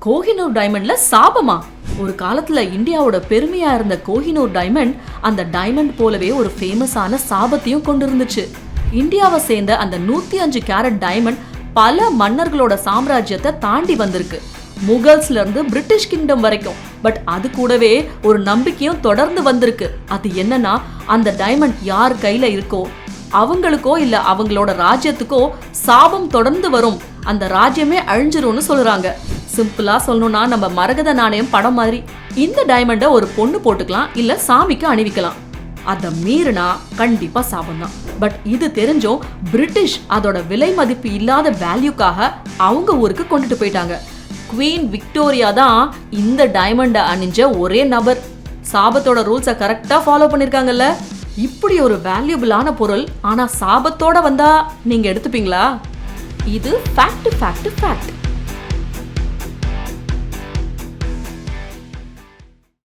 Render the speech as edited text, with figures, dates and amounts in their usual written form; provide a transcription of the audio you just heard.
கோஹினூர் டைமண்ட்ல சாபமா? ஒரு காலத்துல இந்தியாவோட பெருமையா இருந்த கோஹினூர் டைமண்ட் அந்த டைமண்ட் போலவே ஒரு ஃபேமஸான சாபத்தையும் கொண்டு இருந்துச்சு. இந்தியாவை சேர்ந்த அந்த 105 கேரட் டைமண்ட் பல மன்னர்களோட சாம்ராஜ்யத்தை தாண்டி வந்திருக்கு, முகல்ஸ்ல இருந்து பிரிட்டிஷ் கிங்டம் வரைக்கும். பட் அது கூடவே ஒரு நம்பிக்கையும் தொடர்ந்து வந்திருக்கு. அது என்னன்னா, அந்த டைமண்ட் யார் கையில இருக்கோ அவங்களுக்கோ இல்ல அவங்களோட ராஜ்யத்துக்கோ சாபம் தொடர்ந்து வரும், அந்த ராஜ்யமே அழிஞ்சிரும்னு சொல்றாங்க. சிம்பிளா சொல்லணும்னா நம்ம மரகத நாணயம் படம் மாதிரி இந்த டைமண்ட ஒரு பொண்ணு போட்டுக்கலாம், இல்ல சாமிக்கு அணிவிக்கலாம். அதை மீறினா கண்டிப்பா சாபம் தான். பட் இது தெரிஞ்சும் பிரிட்டிஷ் அதோட விலை மதிப்பு இல்லாத வேல்யூக்காக அவங்க ஊருக்கு கொண்டுட்டு போயிட்டாங்க. குவீன் விக்டோரியா தான் இந்த டைமண்ட அணிஞ்ச ஒரே நபர். சாபத்தோட ரூல்ஸை கரெக்டா ஃபாலோ பண்ணிருக்காங்கல்ல. இப்படி ஒரு வேல்யூபிளான பொருள் ஆனா சாபத்தோட வந்தா நீங்க எடுத்துப்பீங்களா? இது ஃபேக்ட்.